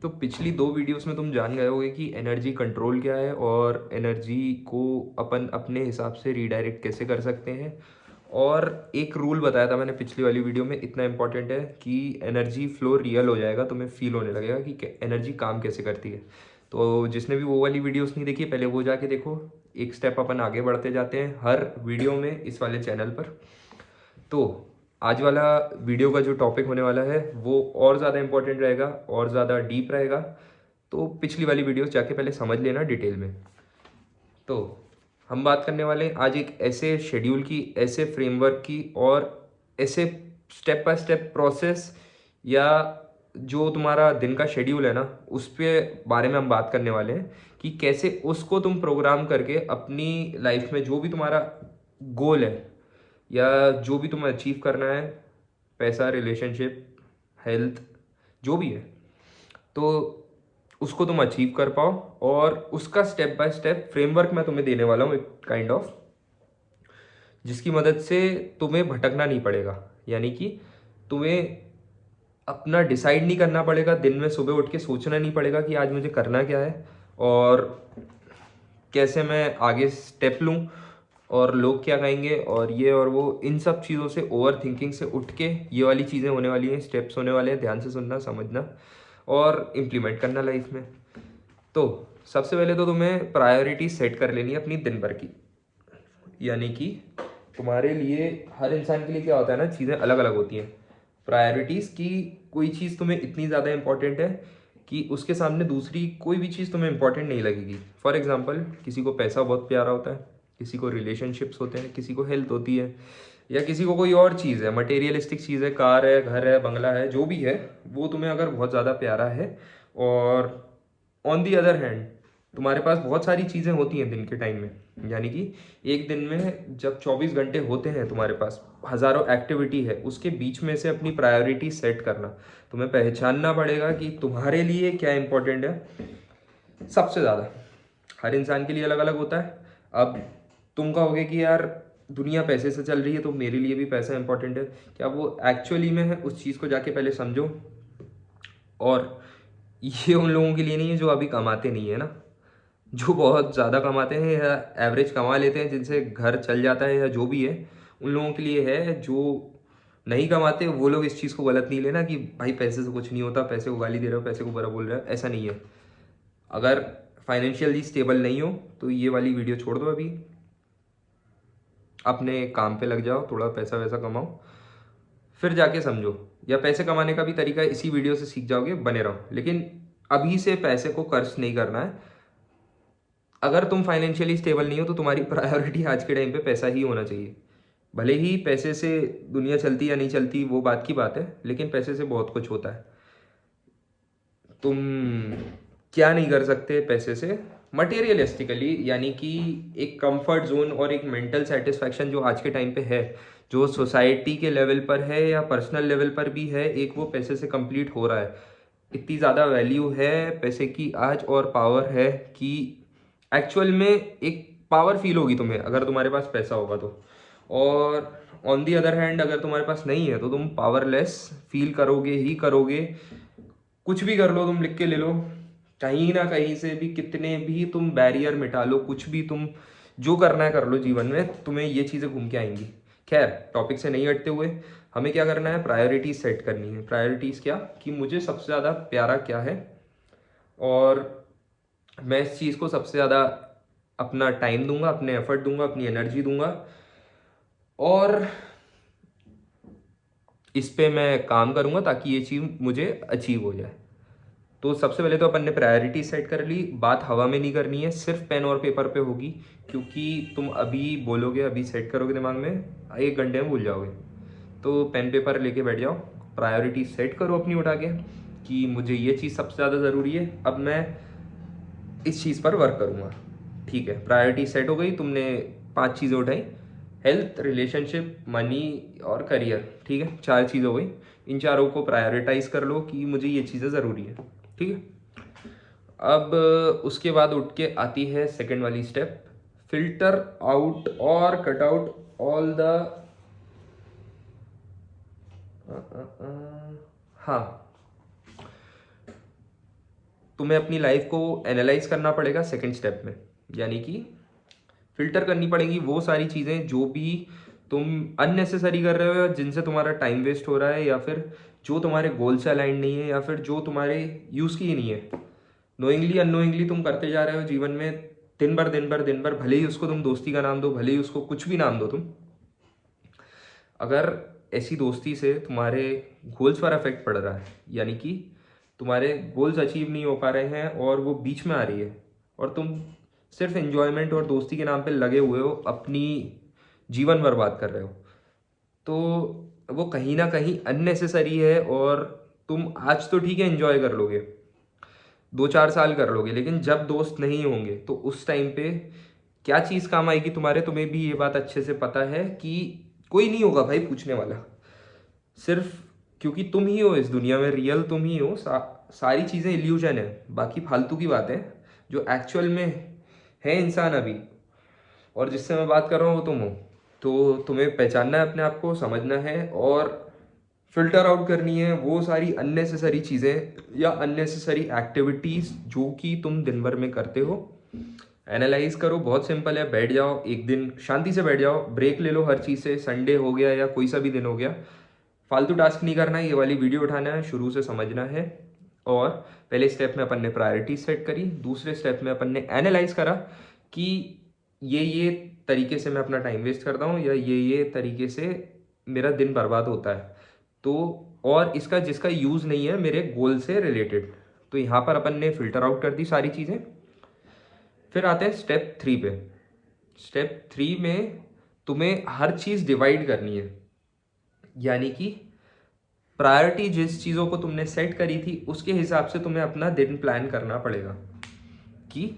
तो पिछली 2 वीडियोस में तुम जान गए होगे कि एनर्जी कंट्रोल क्या है और एनर्जी को अपन अपने हिसाब से रीडायरेक्ट कैसे कर सकते हैं। और एक रूल बताया था मैंने पिछली वाली वीडियो में, इतना इंपॉर्टेंट है कि एनर्जी फ्लो रियल हो जाएगा, तुम्हें फील होने लगेगा कि एनर्जी काम कैसे करती है। तो जिसने भी वो वाली वीडियोस नहीं देखी पहले वो जाके देखो। एक स्टेप अपन आगे बढ़ते जाते हैं हर वीडियो में इस वाले चैनल पर। तो आज वाला वीडियो का जो टॉपिक होने वाला है वो और ज़्यादा इंपॉर्टेंट रहेगा और ज़्यादा डीप रहेगा। तो पिछली वाली वीडियोस जाके पहले समझ लेना डिटेल में। तो हम बात करने वाले हैं आज एक ऐसे शेड्यूल की, ऐसे फ्रेमवर्क की और ऐसे स्टेप बाय स्टेप प्रोसेस, या जो तुम्हारा दिन का शेड्यूल है ना उस पे बारे में हम बात करने वाले हैं कि कैसे उसको तुम प्रोग्राम करके अपनी लाइफ में जो भी तुम्हारा गोल है या जो भी तुम्हें अचीव करना है, पैसा, रिलेशनशिप, हेल्थ, जो भी है, तो उसको तुम अचीव कर पाओ। और उसका स्टेप बाय स्टेप फ्रेमवर्क मैं तुम्हें देने वाला हूँ, एक काइंड ऑफ, जिसकी मदद से तुम्हें भटकना नहीं पड़ेगा। यानी कि तुम्हें अपना डिसाइड नहीं करना पड़ेगा, दिन में सुबह उठ के सोचना नहीं पड़ेगा कि आज मुझे करना क्या है और कैसे मैं आगे स्टेप लूँ और लोग क्या कहेंगे और ये और वो, इन सब चीज़ों से, ओवर थिंकिंग से उठ के ये वाली चीज़ें होने वाली हैं, स्टेप्स होने वाले हैं। ध्यान से सुनना, समझना और इम्प्लीमेंट करना लाइफ में। तो सबसे पहले तो तुम्हें प्रायोरिटी सेट कर लेनी है अपनी दिन भर की। यानी कि तुम्हारे लिए, हर इंसान के लिए क्या होता है ना, चीज़ें अलग अलग होती हैं प्रायोरिटीज़ की। कोई चीज़ तुम्हें इतनी ज़्यादा इंपॉर्टेंट है कि उसके सामने दूसरी कोई भी चीज़ तुम्हें इंपॉर्टेंट नहीं लगेगी। फॉर एग्जांपल, किसी को पैसा बहुत प्यारा होता है, किसी को रिलेशनशिप्स होते हैं, किसी को हेल्थ होती है, या किसी को कोई और चीज़ है, मटेरियलिस्टिक चीज़ है, कार है, घर है, बंगला है, जो भी है वो तुम्हें अगर बहुत ज़्यादा प्यारा है। और ऑन दी अदर हैंड तुम्हारे पास बहुत सारी चीज़ें होती हैं दिन के टाइम में। यानी कि एक दिन में जब 24 घंटे होते हैं तुम्हारे पास, हज़ारों एक्टिविटी है, उसके बीच में से अपनी प्रायोरिटी सेट करना, तुम्हें पहचानना पड़ेगा कि तुम्हारे लिए क्या इंपॉर्टेंट है सबसे ज़्यादा। हर इंसान के लिए अलग अलग होता है। अब तुम कहोगे कि यार दुनिया पैसे से चल रही है तो मेरे लिए भी पैसा इंपॉर्टेंट है, क्या वो एक्चुअली में है? उस चीज़ को जाके पहले समझो। और ये उन लोगों के लिए नहीं है जो अभी कमाते नहीं है ना, जो बहुत ज़्यादा कमाते हैं या एवरेज कमा लेते हैं, जिनसे घर चल जाता है या जो भी है, उन लोगों के लिए है। जो नहीं कमाते वो लोग इस चीज़ को गलत नहीं लेना कि भाई पैसे से कुछ नहीं होता, पैसे को गाली दे रहे हो, पैसे को बुरा बोल रहे हो, ऐसा नहीं है। अगर फाइनेंशियली स्टेबल नहीं हो तो ये वाली वीडियो छोड़ दो, अभी अपने काम पे लग जाओ, थोड़ा पैसा वैसा कमाओ, फिर जाके समझो। या पैसे कमाने का भी तरीका इसी वीडियो से सीख जाओगे, बने रहो। लेकिन अभी से पैसे को खर्च नहीं करना है। अगर तुम फाइनेंशियली स्टेबल नहीं हो तो तुम्हारी प्रायोरिटी आज के टाइम पे पैसा ही होना चाहिए। भले ही पैसे से दुनिया चलती या नहीं चलती वो बात की बात है, लेकिन पैसे से बहुत कुछ होता है। तुम क्या नहीं कर सकते पैसे से मटेरियलिस्टिकली, यानी कि एक कंफर्ट जोन और एक मेंटल सेटिस्फैक्शन जो आज के टाइम पे है, जो सोसाइटी के लेवल पर है या पर्सनल लेवल पर भी है, एक वो पैसे से कंप्लीट हो रहा है। इतनी ज़्यादा वैल्यू है पैसे की आज और पावर है कि एक्चुअल में एक पावर फील होगी तुम्हें अगर तुम्हारे पास पैसा होगा तो। और ऑन दी अदर हैंड अगर तुम्हारे पास नहीं है तो तुम पावरलेस फील करोगे ही करोगे। कुछ भी कर लो, तुम लिख के ले लो, कहीं ना कहीं से भी, कितने भी तुम बैरियर मिटा लो, कुछ भी तुम जो करना है कर लो जीवन में, तुम्हें ये चीज़ें घूम के आएंगी। खैर, टॉपिक से नहीं हटते हुए हमें क्या करना है, प्रायोरिटीज सेट करनी है। प्रायोरिटीज क्या, कि मुझे सबसे ज़्यादा प्यारा क्या है और मैं इस चीज़ को सबसे ज़्यादा अपना टाइम दूंगा, अपने एफर्ट दूंगा, अपनी एनर्जी दूंगा और इस पे मैं काम करूंगा ताकि ये चीज़ मुझे अचीव हो जाए। तो सबसे पहले तो अपन ने प्रायोरिटी सेट कर ली। बात हवा में नहीं करनी है, सिर्फ पेन और पेपर पे होगी, क्योंकि तुम अभी बोलोगे, अभी सेट करोगे दिमाग में, 1 घंटे में भूल जाओगे। तो पेन पेपर लेके बैठ जाओ, प्रायोरिटी सेट करो अपनी उठा के कि मुझे ये चीज़ सबसे ज़्यादा ज़रूरी है, अब मैं इस चीज़ पर वर्क करूँगा। ठीक है, प्रायोरिटी सेट हो गई, तुमने 5 चीज़ें उठाई, हेल्थ, रिलेशनशिप, मनी और करियर। ठीक है, 4 चीज़ हो गई। इन चारों को प्रायोरिटाइज कर लो कि मुझे ये चीज़ें ज़रूरी है। ठीक है, अब उसके बाद उठ के आती है सेकंड वाली स्टेप, फिल्टर आउट और कट आउट ऑल द, हाँ, तुम्हें अपनी लाइफ को एनालाइज करना पड़ेगा सेकंड स्टेप में, यानी कि फिल्टर करनी पड़ेगी वो सारी चीज़ें जो भी तुम अननेसेसरी कर रहे हो, या जिनसे तुम्हारा टाइम वेस्ट हो रहा है, या फिर जो तुम्हारे गोल से अलाइन नहीं है, या फिर जो तुम्हारे यूज़ की ही नहीं है। नोइंगली अननोइंगली तुम करते जा रहे हो जीवन में, दिन भर दिन भर दिन भर, भले ही उसको तुम दोस्ती का नाम दो, भले ही उसको कुछ भी नाम दो तुम। अगर ऐसी दोस्ती से तुम्हारे गोल्स पर अफेक्ट पड़ रहा है, यानी कि तुम्हारे गोल्स अचीव नहीं हो पा रहे हैं और वो बीच में आ रही है, और तुम सिर्फ एंजॉयमेंट और दोस्ती के नाम पे लगे हुए हो, अपनी जीवन बर्बाद कर रहे हो, तो वो कहीं ना कहीं अननेसेसरी है। और तुम आज तो ठीक है एंजॉय कर लोगे, 2-4 साल कर लोगे, लेकिन जब दोस्त नहीं होंगे तो उस टाइम पे क्या चीज़ काम आएगी तुम्हारे। तुम्हें भी ये बात अच्छे से पता है कि कोई नहीं होगा भाई पूछने वाला, सिर्फ क्योंकि तुम ही हो इस दुनिया में, रियल तुम ही हो। सारी चीज़ें इल्यूजन है, बाकी फालतू की बातें। जो एक्चुअल में है इंसान अभी, और जिससे मैं बात कर रहा हूँ वो तुम हो। तो तुम्हें पहचानना है अपने आप को, समझना है, और फिल्टर आउट करनी है वो सारी अननेसेसरी चीज़ें या अननेसेसरी एक्टिविटीज़ जो कि तुम दिन भर में करते हो। एनालाइज करो, बहुत सिंपल है। बैठ जाओ एक दिन, शांति से बैठ जाओ, ब्रेक ले लो हर चीज़ से। संडे हो गया या कोई सा भी दिन हो गया, फालतू टास्क नहीं करना है, ये वाली वीडियो उठाना है, शुरू से समझना है। और पहले स्टेप में अपन ने प्रायोरिटी सेट करी, दूसरे स्टेप में अपन ने एनालाइज करा कि ये तरीके से मैं अपना टाइम वेस्ट करता हूँ, या ये तरीके से मेरा दिन बर्बाद होता है, तो और इसका जिसका यूज़ नहीं है मेरे गोल से रिलेटेड। तो यहाँ पर अपन ने फिल्टर आउट कर दी सारी चीज़ें। फिर आते हैं स्टेप 3 पे। स्टेप 3 में तुम्हें हर चीज़ डिवाइड करनी है, यानी कि प्रायोरिटी जिस चीज़ों को तुमने सेट करी थी उसके हिसाब से तुम्हें अपना दिन प्लान करना पड़ेगा कि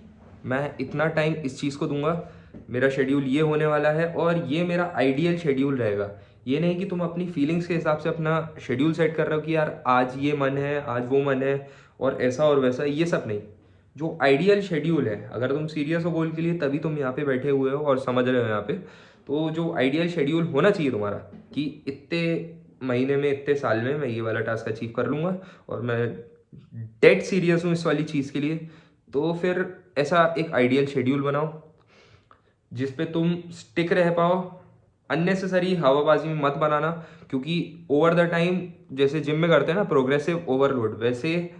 मैं इतना टाइम इस चीज़ को दूंगा, मेरा शेड्यूल ये होने वाला है और ये मेरा आइडियल शेड्यूल रहेगा। ये नहीं कि तुम अपनी फीलिंग्स के हिसाब से अपना शेड्यूल सेट कर रहे हो कि यार आज ये मन है, आज वो मन है, और ऐसा और वैसा, ये सब नहीं। जो आइडियल शेड्यूल है, अगर तुम सीरियस हो गोल के लिए तभी तुम यहाँ पे बैठे हुए हो और समझ रहे हो यहाँ पे, तो जो आइडियल शेड्यूल होना चाहिए तुम्हारा कि इतने महीने में, इतने साल में मैं ये वाला टास्क अचीव कर लूँगा, और मैं डेड सीरियस हूँ इस वाली चीज़ के लिए। तो फिर ऐसा एक आइडियल शेड्यूल बनाओ जिस पे तुम स्टिक रह पाओ। अननेसेसरी हवाबाजी में मत बनाना, क्योंकि ओवर द टाइम जैसे जिम में करते हैं ना प्रोग्रेसिव ओवरलोड, वैसे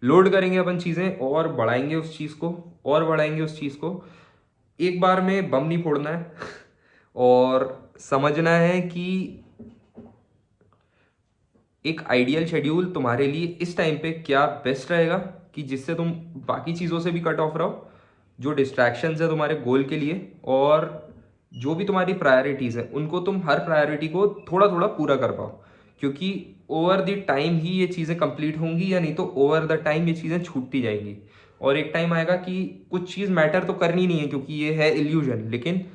लोड करेंगे अपन चीज़ें और बढ़ाएंगे उस चीज़ को, और बढ़ाएंगे उस चीज़ को। एक बार में बम नहीं फोड़ना है और समझना है कि एक आइडियल शेड्यूल तुम्हारे लिए इस टाइम पे क्या बेस्ट रहेगा, कि जिससे तुम बाकी चीज़ों से भी कट ऑफ रहो, जो डिस्ट्रैक्शंस है तुम्हारे गोल के लिए, और जो भी तुम्हारी प्रायोरिटीज़ हैं उनको तुम हर प्रायोरिटी को थोड़ा थोड़ा पूरा कर पाओ। क्योंकि ओवर द टाइम ही ये चीज़ें कंप्लीट होंगी, या नहीं तो ओवर द टाइम ये चीज़ें छूटती जाएंगी। और एक टाइम आएगा कि कुछ चीज़ मैटर तो करनी नहीं है क्योंकि ये है इल्यूजन, लेकिन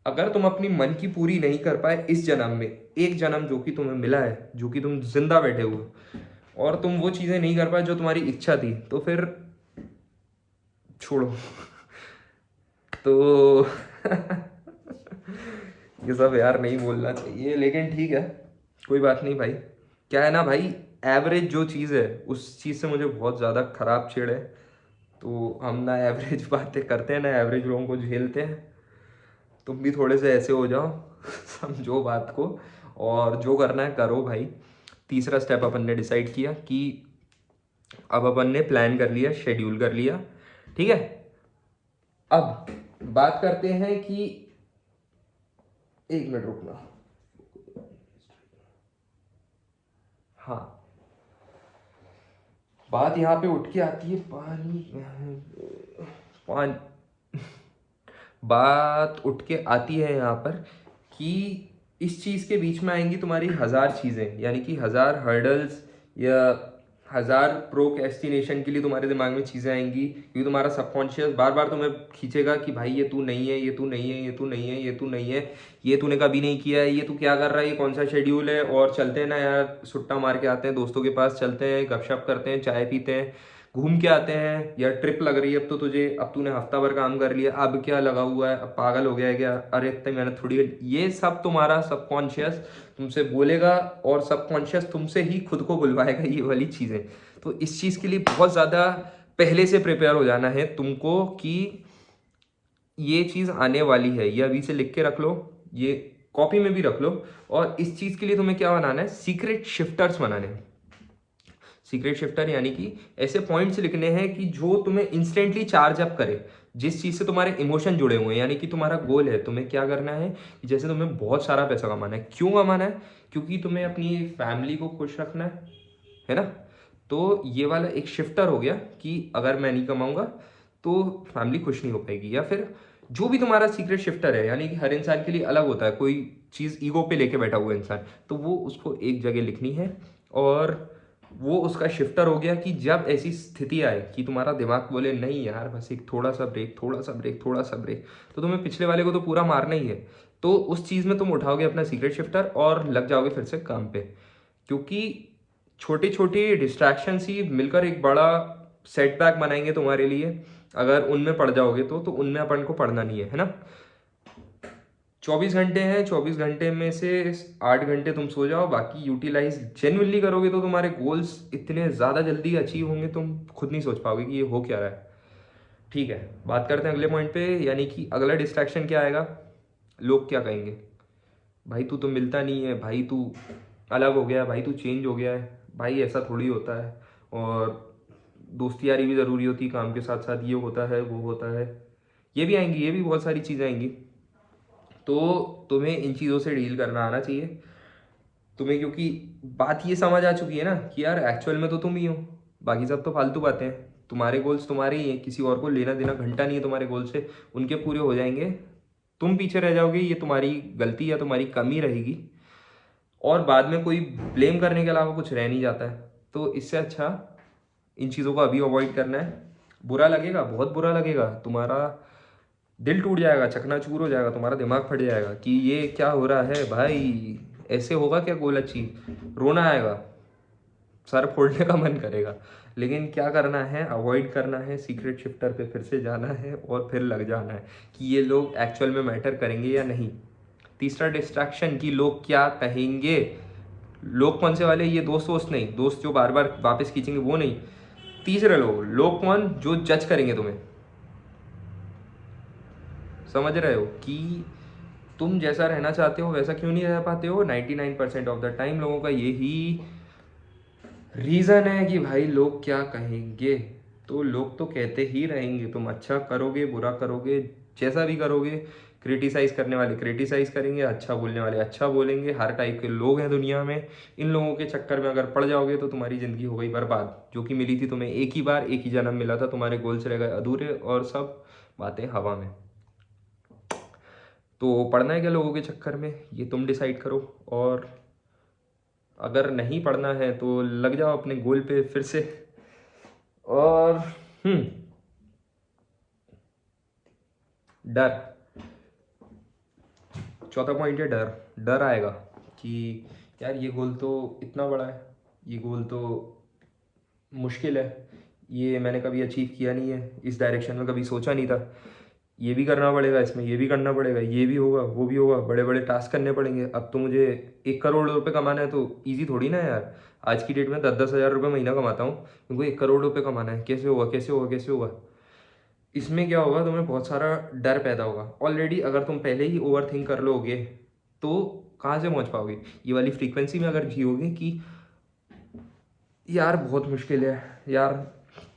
अगर तुम अपनी मन की पूरी नहीं कर पाए इस जन्म में, एक जन्म जो कि तुम्हें मिला है, जो कि तुम जिंदा बैठे हुए, और तुम वो चीज़ें नहीं कर पाए जो तुम्हारी इच्छा थी, तो फिर छोड़ो। तो ये सब यार नहीं बोलना चाहिए, लेकिन ठीक है, कोई बात नहीं भाई। क्या है ना भाई, एवरेज जो चीज़ है उस चीज़ से मुझे बहुत ज़्यादा ख़राब चिढ़ है। तो हम ना एवरेज बातें करते हैं, ना एवरेज लोगों को झेलते हैं। तुम भी थोड़े से ऐसे हो जाओ, समझो बात को, और जो करना है करो भाई। तीसरा स्टेप अपन ने डिसाइड किया कि अब अपन ने प्लान कर लिया, शेड्यूल कर लिया, ठीक है। अब बात करते हैं कि, एक मिनट रुकना, हाँ, बात यहाँ पे उठ के आती है पानी, पानी, बात उठ के आती है यहाँ पर कि इस चीज़ के बीच में आएंगी तुम्हारी 1000 चीज़ें, यानी कि 1000 हर्डल्स या 1000 प्रोक्रेस्टिनेशन के लिए तुम्हारे दिमाग में चीज़ें आएंगी, क्योंकि तुम्हारा सबकॉन्शियस बार बार तुम्हें खींचेगा कि भाई ये तू नहीं है, ये तू नहीं है, ये तू नहीं है, ये तू नहीं है, ये तूने कभी नहीं किया है, ये तू क्या कर रहा है, ये कौन सा शेड्यूल है। और चलते हैं ना यार, सुट्टा मार के आते हैं, दोस्तों के पास चलते हैं, गपशप करते हैं, चाय पीते हैं, घूम के आते हैं, या ट्रिप लग रही है अब तो तुझे, अब तूने हफ्ता भर काम कर लिया, अब क्या लगा हुआ है, अब पागल हो गया है क्या, अरे इतनी मेहनत थोड़ी है। ये सब तुम्हारा सबकॉन्शियस तुमसे बोलेगा, और सबकॉन्शियस तुमसे ही खुद को बुलवाएगा ये वाली चीज़ें। तो इस चीज़ के लिए बहुत ज़्यादा पहले से प्रिपेयर हो जाना है तुमको कि ये चीज़ आने वाली है, ये अभी से लिख के रख लो, ये कॉपी में भी रख लो। और इस चीज़ के लिए तुम्हें क्या बनाना है, सीक्रेट शिफ्टर्स बनाने हैं। सीक्रेट शिफ्टर यानी कि ऐसे पॉइंट्स लिखने हैं कि जो तुम्हें इंस्टेंटली चार्ज अप करे, जिस चीज़ से तुम्हारे इमोशन जुड़े हुए हैं। यानी कि तुम्हारा गोल है, तुम्हें क्या करना है, जैसे तुम्हें बहुत सारा पैसा कमाना है। क्यों कमाना है? क्योंकि तुम्हें अपनी फैमिली को खुश रखना है ना। तो ये वाला एक शिफ्टर हो गया कि अगर मैं नहीं कमाऊंगा तो फैमिली खुश नहीं हो पाएगी। या फिर जो भी तुम्हारा सीक्रेट शिफ्टर है, यानी कि हर इंसान के लिए अलग होता है, कोई चीज़ ईगो पे लेके बैठा हुआ इंसान, तो वो उसको एक जगह लिखनी है। और वो उसका शिफ्टर हो गया कि जब ऐसी स्थिति आए कि तुम्हारा दिमाग बोले नहीं यार बस एक थोड़ा सा ब्रेक, थोड़ा सा ब्रेक, थोड़ा सा ब्रेक, तो तुम्हें पिछले वाले को तो पूरा मारना ही है। तो उस चीज़ में तुम उठाओगे अपना सीक्रेट शिफ्टर और लग जाओगे फिर से काम पे। क्योंकि छोटी छोटी डिस्ट्रैक्शन ही मिलकर एक बड़ा सेटबैक बनाएंगे तुम्हारे लिए। अगर उनमें पड़ जाओगे तो उनमें अपन को पढ़ना नहीं है ना। 24 घंटे हैं, 24 घंटे में से 8 घंटे तुम सो जाओ, बाकी यूटिलाइज जेन्युइनली करोगे तो तुम्हारे गोल्स इतने ज़्यादा जल्दी अचीव होंगे, तुम खुद नहीं सोच पाओगे कि ये हो क्या रहा है। ठीक है, बात करते हैं अगले पॉइंट पे। यानी कि अगला डिस्ट्रैक्शन क्या आएगा, लोग क्या कहेंगे। भाई तू तो मिलता नहीं है, भाई तू अलग हो गया है, भाई तू चेंज हो गया है। भाई ऐसा थोड़ी होता है, और दोस्ती यारी भी ज़रूरी होती है, काम के साथ साथ ये होता है वो होता है। ये भी आएंगी, ये भी बहुत सारी चीज़ें आएंगी। तो तुम्हें इन चीज़ों से डील करना आना चाहिए तुम्हें, क्योंकि बात ये समझ आ चुकी है ना कि यार एक्चुअल में तो तुम ही हो, बाकी सब तो फालतू बातें हैं। तुम्हारे गोल्स तुम्हारे ही हैं, किसी और को लेना देना घंटा नहीं है तुम्हारे गोल से। उनके पूरे हो जाएंगे, तुम पीछे रह जाओगे, ये तुम्हारी गलती या तुम्हारी कमी रहेगी। और बाद में कोई ब्लेम करने के अलावा कुछ रह नहीं जाता है। तो इससे अच्छा इन चीज़ों को अभी अवॉइड करना है। बुरा लगेगा, बहुत बुरा लगेगा, तुम्हारा दिल टूट जाएगा, चकनाचूर हो जाएगा, तुम्हारा दिमाग फट जाएगा कि ये क्या हो रहा है भाई, ऐसे होगा क्या गोल अचीव। रोना आएगा, सर फोड़ने का मन करेगा। लेकिन क्या करना है, अवॉइड करना है, सीक्रेट शिफ्टर पे फिर से जाना है और फिर लग जाना है कि ये लोग एक्चुअल में मैटर करेंगे या नहीं। तीसरा डिस्ट्रैक्शन कि लोग क्या कहेंगे। लोग कौन से वाले, ये दोस्त नहीं, दोस्त जो बार बार वापस खींचेंगे वो नहीं। तीसरे लोग कौन, जो जज करेंगे तुम्हें। समझ रहे हो कि तुम जैसा रहना चाहते हो वैसा क्यों नहीं रह पाते हो। 99% ऑफ द टाइम लोगों का यही रीज़न है कि भाई लोग क्या कहेंगे। तो लोग तो कहते ही रहेंगे, तुम अच्छा करोगे बुरा करोगे जैसा भी करोगे, क्रिटिसाइज़ करने वाले क्रिटिसाइज़ करेंगे, अच्छा बोलने वाले अच्छा बोलेंगे। हर टाइप के लोग हैं दुनिया में। इन लोगों के चक्कर में अगर पड़ जाओगे तो तुम्हारी ज़िंदगी हो गई बर्बाद। जो कि मिली थी तुम्हें एक ही बार, एक ही जन्म मिला था, तुम्हारे गोल्स रह गए अधूरे और सब बातें हवा में। तो पढ़ना है क्या लोगों के चक्कर में, ये तुम डिसाइड करो। और अगर नहीं पढ़ना है तो लग जाओ अपने गोल पे फिर से। और डर, चौथा पॉइंट है डर। डर आएगा कि यार ये गोल तो इतना बड़ा है, ये गोल तो मुश्किल है, ये मैंने कभी अचीव किया नहीं है, इस डायरेक्शन में कभी सोचा नहीं था, ये भी करना पड़ेगा, इसमें ये भी करना पड़ेगा, ये भी होगा वो भी होगा, बड़े बड़े टास्क करने पड़ेंगे। अब तो मुझे 1 करोड़ रुपए कमाना है, तो ईजी थोड़ी ना यार। आज की डेट में 10-10 हज़ार रुपये महीना कमाता हूँ, उनको 1 करोड़ रुपए कमाना है, कैसे होगा कैसे होगा कैसे होगा। इसमें क्या होगा, तुम्हें बहुत सारा डर पैदा होगा। ऑलरेडी अगर तुम पहले ही ओवर थिंक कर लोगे तो कहाँ से पहुँच पाओगे। ये वाली फ्रीक्वेंसी में अगर जियोगे कि यार बहुत मुश्किल है, यार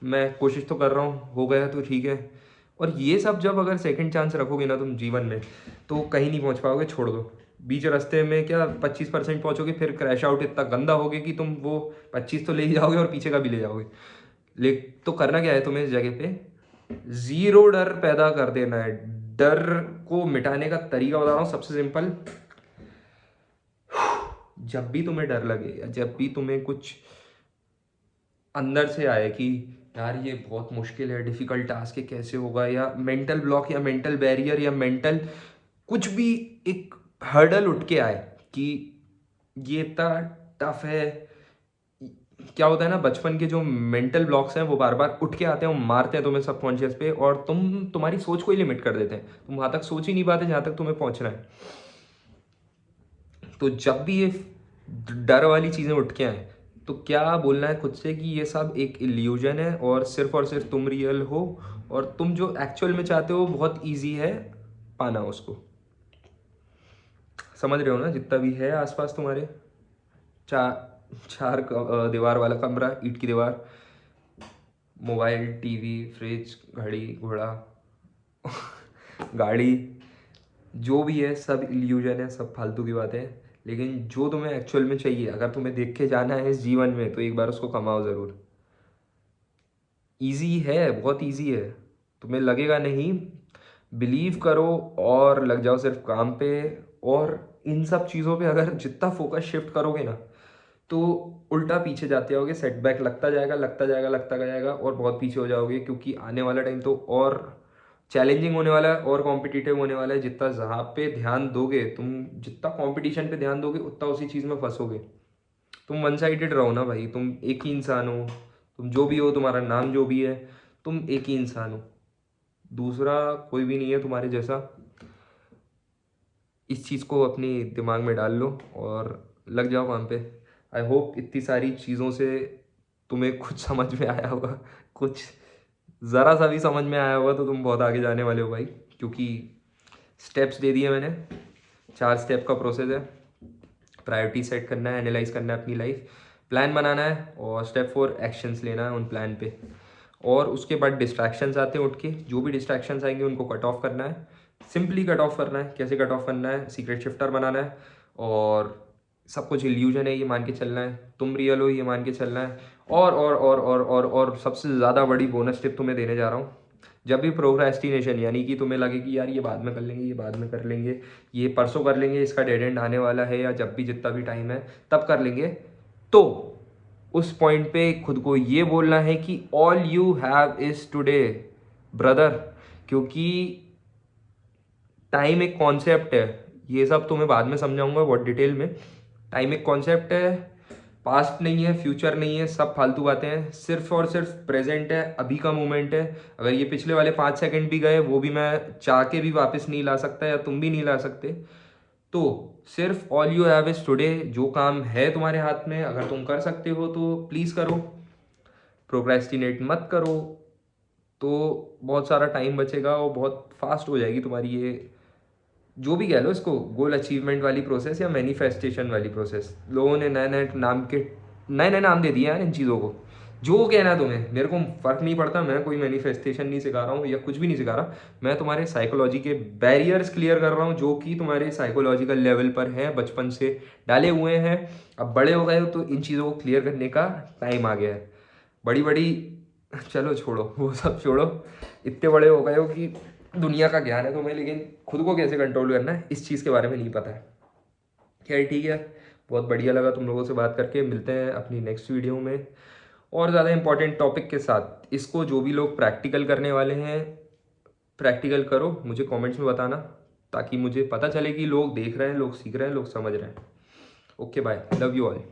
मैं कोशिश तो कर रहा हूँ, हो गया तो ठीक है, और ये सब जब अगर सेकंड चांस रखोगे ना तुम जीवन में, तो कहीं नहीं पहुँच पाओगे, छोड़ दो। बीच रास्ते में क्या 25% पहुँचोगे, फिर क्रैश आउट इतना गंदा होगे कि तुम वो 25 तो ले ही जाओगे और पीछे का भी ले जाओगे। ले तो करना क्या है तुम्हें, इस जगह पे ज़ीरो डर पैदा कर देना है। डर को मिटाने का तरीका बता रहा हूँ, सबसे सिंपल। जब भी तुम्हें डर लगे या जब भी तुम्हें कुछ अंदर से आए कि यार ये बहुत मुश्किल है, डिफ़िकल्ट टास्क है, कैसे होगा, या मेंटल ब्लॉक या मेंटल बैरियर या मेंटल कुछ भी एक हर्डल उठ के आए कि ये इतना टफ है। क्या होता है ना, बचपन के जो मेंटल ब्लॉक्स हैं वो बार बार उठ के आते हैं, वो मारते हैं तुम्हें सबकॉन्शियस पे, और तुम्हारी सोच को ही लिमिट कर देते हैं। तुम वहाँ तक सोच ही नहीं पाते जहाँ तक तुम्हें पहुँचना है। तो जब भी ये डर वाली चीज़ें उठ के आए, तो क्या बोलना है खुद से कि ये सब एक इल्यूजन है और सिर्फ तुम रियल हो, और तुम जो एक्चुअल में चाहते हो बहुत ईजी है पाना उसको। समझ रहे हो ना, जितना भी है आसपास तुम्हारे, चार दीवार वाला कमरा, ईंट की दीवार, मोबाइल, टीवी, फ्रिज, घड़ी, घोड़ा, गाड़ी, जो भी है सब इल्यूजन है, सब फालतू की बातें हैं। लेकिन जो तुम्हें एक्चुअल में चाहिए, अगर तुम्हें देख के जाना है इस जीवन में, तो एक बार उसको कमाओ ज़रूर। इजी है, बहुत इजी है, तुम्हें लगेगा नहीं, बिलीव करो और लग जाओ सिर्फ काम पे। और इन सब चीज़ों पे अगर जितना फोकस शिफ्ट करोगे ना, तो उल्टा पीछे जाते जाओगे, सेटबैक लगता जाएगा, लगता जाएगा, लगता जाएगा, और बहुत पीछे हो जाओगे, क्योंकि आने वाला टाइम तो और चैलेंजिंग होने वाला है और कॉम्पिटिटिव होने वाला है। जितना जहाँ पे ध्यान दोगे तुम, जितना कंपटीशन पे ध्यान दोगे, उतना उसी चीज़ में फंसोगे। तुम वन साइडेड रहो ना भाई, तुम एक ही इंसान हो, तुम जो भी हो, तुम्हारा नाम जो भी है, तुम एक ही इंसान हो, दूसरा कोई भी नहीं है तुम्हारे जैसा। इस चीज़ को अपनी दिमाग में डाल लो और लग जाओ काम पे। आई होप इतनी सारी चीज़ों से तुम्हें कुछ समझ में आया होगा, कुछ ज़रा सा भी समझ में आया होगा तो तुम बहुत आगे जाने वाले हो भाई, क्योंकि स्टेप्स दे दिए मैंने। 4 स्टेप का प्रोसेस है। प्रायोरिटी सेट करना है, एनालाइज करना है अपनी लाइफ, प्लान बनाना है, और स्टेप 4 एक्शंस लेना है उन प्लान पे। और उसके बाद डिस्ट्रैक्शंस आते हैं, उठ के जो भी डिस्ट्रैक्शंस आएंगे उनको कट ऑफ करना है। सिंपली कट ऑफ करना है। कैसे कट ऑफ करना है? सीक्रेट शिफ्टर बनाना है, और सब कुछ इल्यूजन है ये मान के चलना है, तुम रियल हो ये मान के चलना है। और सबसे ज़्यादा बड़ी बोनस टिप तुम्हें देने जा रहा हूँ। जब भी प्रोक्रेस्टिनेशन, यानी कि तुम्हें लगे कि यार ये बाद में कर लेंगे, ये बाद में कर लेंगे, ये परसों कर लेंगे, इसका डेड एंड आने वाला है, या जब भी जितना भी टाइम है तब कर लेंगे, तो उस पॉइंट पे खुद को ये बोलना है कि all you have is today brother. क्योंकि टाइम एक कॉन्सेप्ट है, ये सब तुम्हें बाद में समझाऊंगा बहुत डिटेल में। टाइम एक कॉन्सेप्ट है, पास्ट नहीं है, फ्यूचर नहीं है, सब फालतू बातें हैं। सिर्फ और सिर्फ प्रेजेंट है, अभी का मोमेंट है। अगर ये पिछले वाले 5 सेकंड भी गए, वो भी मैं चाह के भी वापस नहीं ला सकता, या तुम भी नहीं ला सकते। तो सिर्फ all you have is today. जो काम है तुम्हारे हाथ में, अगर तुम कर सकते हो तो प्लीज़ करो, प्रोक्रेस्टिनेट मत करो, तो बहुत सारा टाइम बचेगा और बहुत फास्ट हो जाएगी तुम्हारी ये, जो भी कह लो इसको, गोल अचीवमेंट वाली प्रोसेस या मैनिफेस्टेशन वाली प्रोसेस। लोगों ने नए नए नाम दे दिए यार इन चीज़ों को। जो कहना है तुम्हें, मेरे को फ़र्क नहीं पड़ता, मैं कोई मैनिफेस्टेशन नहीं सिखा रहा हूँ या कुछ भी नहीं सिखा रहा। मैं तुम्हारे साइकोलॉजी के बैरियर्स क्लियर कर रहा हूँ, जो कि तुम्हारे साइकोलॉजिकल लेवल पर हैं, बचपन से डाले हुए हैं। अब बड़े हो गए हो तो इन चीज़ों को क्लियर करने का टाइम आ गया है। बड़ी बड़ी, चलो छोड़ो वो सब छोड़ो, इतने बड़े हो गए हो कि दुनिया का ज्ञान है तुम्हें, लेकिन खुद को कैसे कंट्रोल करना है इस चीज़ के बारे में नहीं पता है। खैर ठीक है, बहुत बढ़िया लगा तुम लोगों से बात करके। मिलते हैं अपनी नेक्स्ट वीडियो में और ज़्यादा इंपॉर्टेंट टॉपिक के साथ। इसको जो भी लोग प्रैक्टिकल करने वाले हैं, प्रैक्टिकल करो, मुझे कमेंट्स में बताना, ताकि मुझे पता चले कि लोग देख रहे हैं, लोग सीख रहे हैं, लोग समझ रहे हैं। Okay bye, love you all.